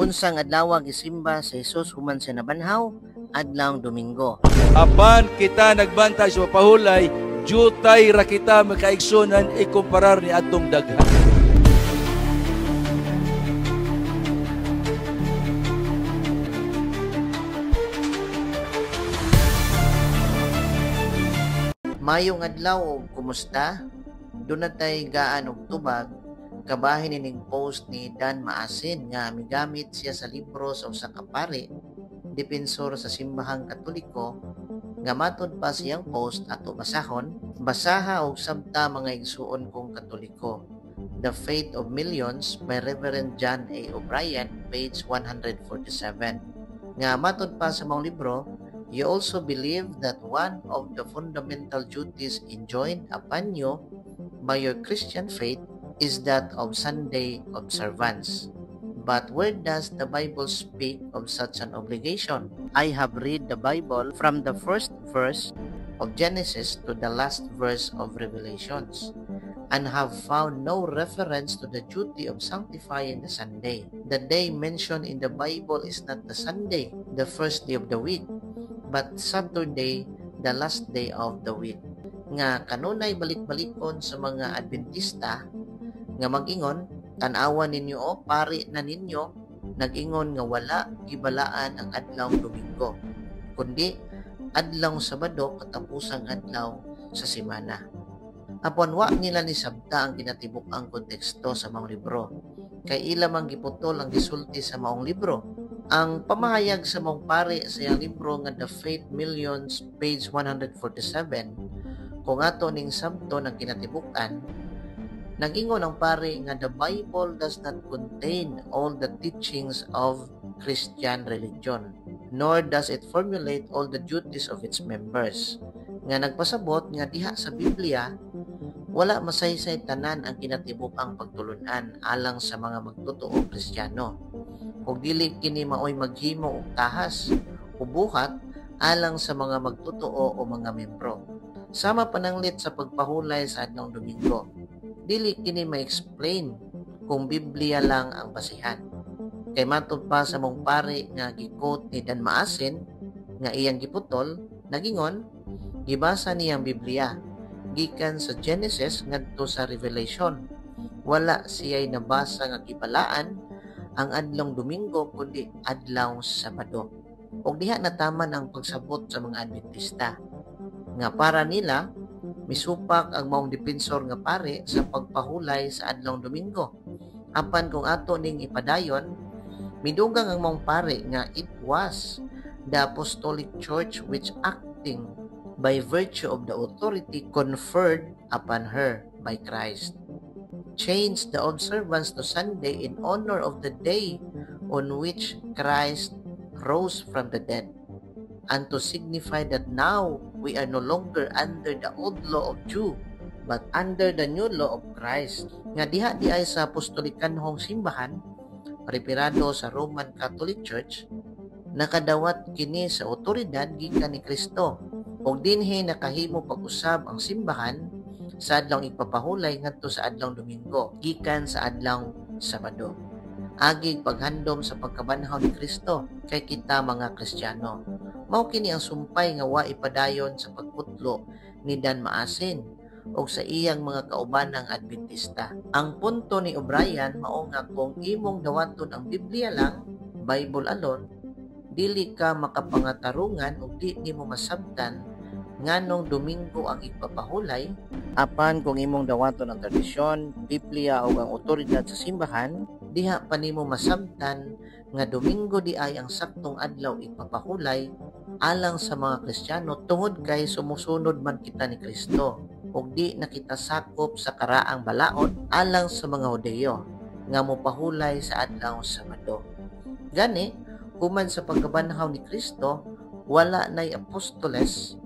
Unsang adlaw gisimba si Jesus human sa nabanhaw adlawng Domingo. Apan kita nagbantay sa pahulay, jutay ra kita makaigsunan ikumparar ni atong daghan. Mayong adlaw o kumusta? Doon na tayo gaan og tubag. Kabahin ining post ni Dan Maasin nga migamit siya sa libro sa usa ka pari, depensor sa simbahang Katoliko, nga matod pa siyang post ato basahon. Basaha og sabta mga igsuon kong Katoliko. The Faith of Millions by Reverend John A. O'Brien, page 147. Nga matod pa sa mong libro, you also believe that one of the fundamental duties enjoined upon you by your Christian faith is that of Sunday observance. But where does the Bible speak of such an obligation? I have read the Bible from the first verse of Genesis to the last verse of Revelations, and have found no reference to the duty of sanctifying the Sunday. The day mentioned in the Bible is not the Sunday, the first day of the week, but Saturday, the last day of the week. Nga kanunay balik-balikon sa mga Adventista nga mag-ingon, tan-awan ninyo o pari na ninyo, nag-ingon nga wala gibalaan ang adlawng Domingo, kundi adlawng Sabado katapusang adlaw sa semana. Apon wa nila ni sabta ang ginatibuk-ang konteksto sa maong libro, kay ila mang giputol ang gisulti sa maong libro. Ang pamahayag sa maong pari sa iyang libro nga The Faith Millions, page 147, kung ato ning sabto ng kinatibukan, nag-ingon ang pari nga the Bible does not contain all the teachings of Christian religion, nor does it formulate all the duties of its members. Nga nagpasabot nga diha sa Biblia, wala masaysay tanan ang kinatibuk-ang pagtulunan alang sa mga magtotoo Kristiyano. Kung dili kini maoy maghimo og tahas o buhat alang sa mga magtotoo o mga membro. Sama pananglit sa pagpahulay sa adlawng Domingo, dili kini ma-explain kung Biblia lang ang basihan. Kay matod pa sa mong pari nga gikot ni Dan Maasin nga iyang giputol, nagingon, gibasa niyang Biblia gikan sa Genesis ngadto sa Revelation. Wala siya'y nabasa nga gibalaan ang adlawng Domingo kundi adlawng Sabado. Og diha nataman ang pagsabot sa mga Adventista nga para nila misupak ang maong depensor nga pare sa pagpahulay sa adlawng Domingo. Apan kung ato ning ipadayon, midugang ang maong pare nga it was the Apostolic Church which, acting by virtue of the authority conferred upon her by Christ, changed the observance to Sunday in honor of the day on which Christ rose from the dead, and to signify that now we are no longer under the old law of Jew, but under the new law of Christ. Nga diha di ay sa apostolikanhong simbahan, reperado sa Roman Catholic Church, nakadawat kini sa otoridad gikan ni Kristo, ug dinhi nakahimo pag-usab ang simbahan sa adlawng ipapahulay ngadto sa adlawng Domingo gikan sa adlawng Sabado. Agig paghandom sa pagkabanhaw ni Kristo kay kita mga Kristiyano. Mao kini ang sumpay nga wa ipadayon sa pagputlo ni Dan Maasin o sa iyang mga kaubanang Adventista. Ang punto ni O'Brien mao nga kung imong dawaton ang Biblia lang, Bible alone, dili ka makapangatarungan o di nimo masabtan nganong Domingo ang ipapahulay. Apan kung imong dawaton ang tradisyon, Biblia o ang otoridad sa simbahan, diha pa nimo masabtan nga Domingo di ay ang saktong adlaw ipapahulay alang sa mga Kristiyano tungod kay sumusunod man kita ni Kristo ug di na kita sakop sa karaang balaod alang sa mga Hudeyo nga mopahulay sa adlaw Sabado. Gani, human sa pagkabanhaw ni Kristo, wala nay apostoles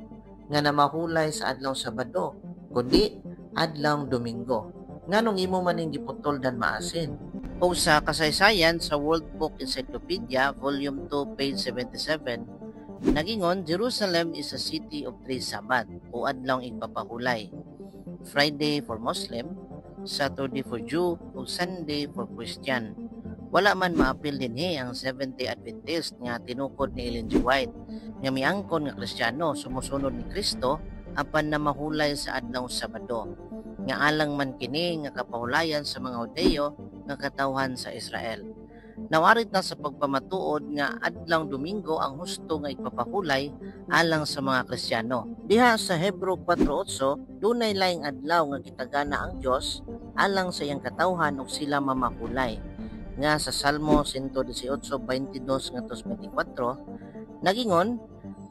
nga namahulay sa adlaw Sabado kundi adlaw Domingo. Nganong imo maning giputol Dan Maasin? O sa kasaysayan sa World Book Encyclopedia, Volume 2, page 77, nagingon, Jerusalem is a city of 3 Sabbath o adlawng ipapahulay. Friday for Muslim, Saturday for Jew, o Sunday for Christian. Wala man maapil dinhi ang Seventh-day Adventist nga tinukod ni Ellen G. White nga miangkon nga Kristiyano sumusunod ni Kristo apan na mahulay sa adlaw Sabado nga alang man kini nga kapahulayan sa mga Hudeo nga katawhan sa Israel. Nawarit na sa pagpamatuod nga adlaw Domingo ang husto nga ipapahulay alang sa mga Kristiyano. Diha sa Hebreo 4:8 dunay laing adlaw nga gitagana ang Dios alang sa iyang katawhan ug sila mamahulay. Nga sa Salmo 118:22-24 nagingon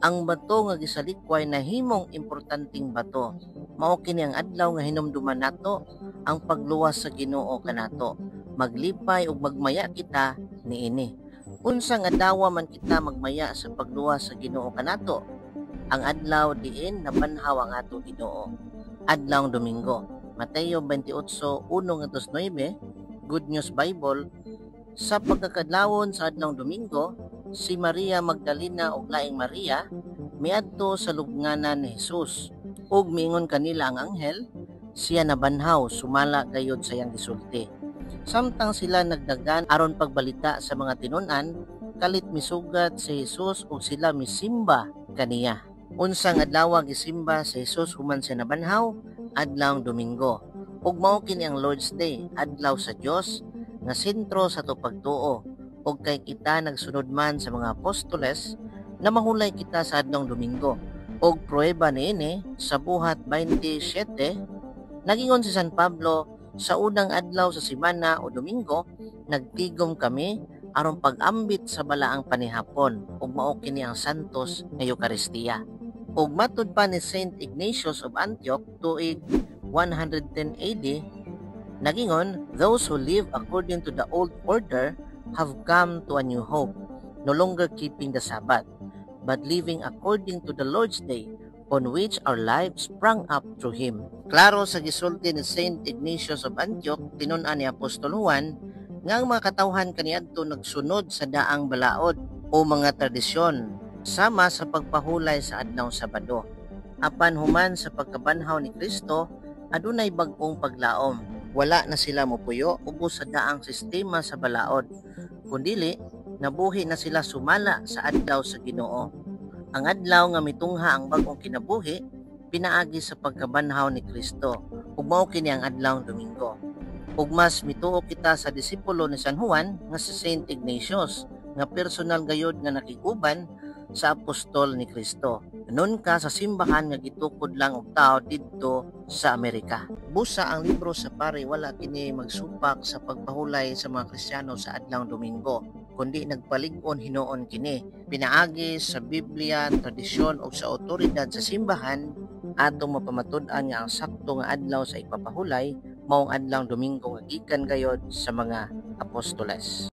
ang bato nga gisalikway nahimong importanteng bato. Mao kini ang adlaw nga hinumduman nato ang pagluwas sa Ginoo kanato. Maglipay ug magmaya kita niini. Unsa nga dawa man kita magmaya sa pagluwas sa Ginoo kanato? Ang adlaw diin nabanhaw ang ato Ginoo. Adlaw Domingo. Mateo 28:1-9, Good News Bible. Sa pagkakadlawon sa adlaw Domingo, si Maria Magdalena ug laing Maria miadto sa lubnganan ni Hesus ug miingon kanila ang anghel, siya nabanhaw sumala gayud sa iyang gisulti. Samtang sila nagdagan aron pagbalita sa mga tinun-an, kalit misugat si Hesus ug sila misimba kaniya. Unsang adlaw gisimba si Hesus human siya nabanhaw? Adlaw Domingo. Ug mao kini ang Lord's Day, adlaw sa Dios nga sentro sa pagtuo. Ug kay kita nagsunod man sa mga apostoles, na mahulay kita sa adlaw Domingo. Og prueba niini sa buhat 27, nagingon si San Pablo, sa unang adlaw sa semana o Domingo, nagtigom kami aron pag-ambit sa balaang panihapon ug mao kini ang santos nga Eucharistia. Ug matud pa ni Saint Ignatius of Antioch tuig 110 AD, nagingon, those who live according to the old order have come to a new hope, no longer keeping the Sabbath, but living according to the Lord's Day, on which our lives sprang up through Him. Klaro sa gisulti ni Saint Ignatius of Antioch, tinun-an ni Apostol Juan, nga ang mga katawhan kaniadto nagsunod sa daang balaod o mga tradisyon, sama sa pagpahulay sa adlaw Sabado. Apan human sa pagkabanhaw ni Kristo, adunay bag-ong paglaom. Wala na sila mopuyo ubos sa daang sistema sa balaod, kundili nabuhi na sila sumala sa adlaw sa Ginoo. Ang adlaw nga mitungha ang bag-ong kinabuhi pinaagi sa pagkabanhaw ni Kristo ug mao kini ang adlaw Domingo. Ug mas mituo kita sa disipulo ni San Juan nga si Saint Ignatius nga personal gayud nga nakiguban sa apostol ni Kristo. Nun ka sa simbahan nga gitukod lang og tao didto sa Amerika. Busa ang libro sa pare wala kini magsupak sa pagpahulay sa mga Kristiyano sa adlaw Domingo, kundi nagpalig-on hinuon kini. Pinaagi sa Biblia, tradisyon o sa otoridad sa simbahan atong mapamatud-an nga ang sakto nga adlaw sa ipapahulay maong adlaw Domingo nga gikan gayod sa mga apostoles.